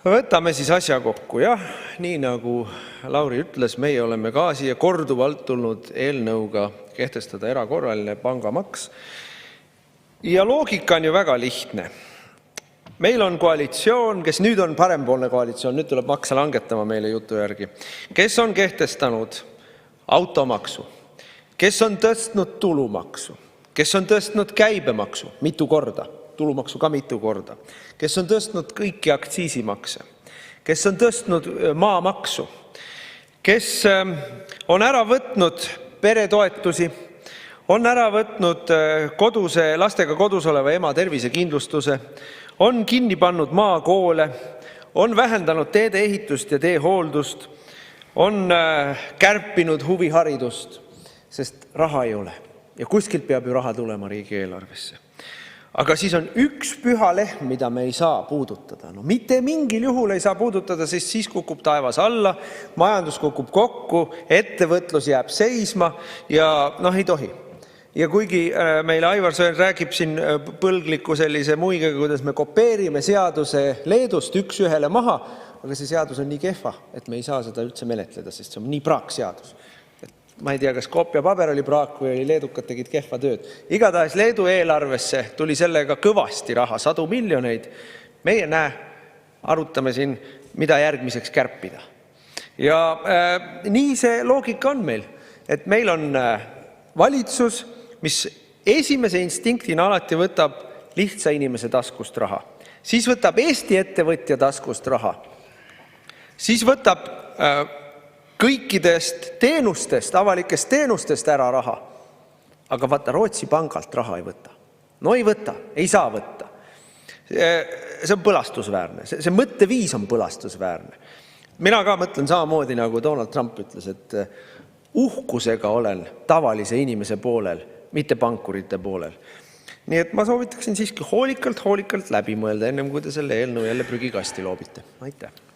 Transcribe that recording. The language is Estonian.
Võtame siis asja kokku. Jah, nii nagu Lauri ütles, meie oleme ka siia korduvalt tulnud eelnõuga kehtestada erakorraline pangamaks. Ja loogika on ju väga lihtne. Meil on koalitsioon, kes nüüd on parempoolne koalitsioon, nüüd tuleb makse langetama meile jutu järgi, kes on kehtestanud automaksu, kes on tõstnud tulumaksu, kes on tõstnud käibemaksu mitu korda, tulumaksu ka mitu korda, kes on tõstnud kõiki aktsiisimakse, kes on tõstnud maamaksu, kes on ära võtnud peretoetusi, on ära võtnud lastega kodus oleva ema tervisekindlustuse, on kinni pannud maakoole, on vähendanud teede ehitust ja teehooldust, on kärpinud huviharidust, sest raha ei ole. Ja kuskilt peab ju raha tulema riigieelarvesse. Aga siis on üks püha lehm, mida me ei saa puudutada. No mitte mingil juhul ei saa puudutada, sest siis kukub taevas alla, majandus kukub kokku, ettevõtlus jääb seisma ja ei tohi. Ja kuigi meil Aivar Sõerd räägib siin põlgliku sellise muigega, kuidas me kopeerime seaduse Leedust üks ühele maha, aga see seadus on nii kehva, et me ei saa seda üldse menetleda, sest see on nii praak seadus. Ma ei tea, kas koopiapaber oli praak või oli leedukad tegid kehva tööd. Igatahes Leedu eelarvesse tuli sellega kõvasti raha, 100 miljoneid. Meie arutame siin, mida järgmiseks kärpida. Ja nii see loogika on meil, et meil on valitsus, mis esimese instinktina alati võtab lihtsa inimese taskust raha. Siis võtab Eesti ettevõtja taskust raha. Siis võtab kõikidest teenustest, avalikest teenustest ära raha. Aga vaata, Rootsi pangalt raha ei võta. No ei võta, ei saa võtta. See on põlastusväärne. See mõtteviis on põlastusväärne. Mina ka mõtlen samamoodi, nagu Donald Trump ütles, et uhkusega olen tavalise inimese poolel, mitte pankurite poolel. Nii et ma soovitaksin siiski hoolikalt läbi mõelda, ennem kui te selle eelnõu jälle prügikasti loobite. Aitäh!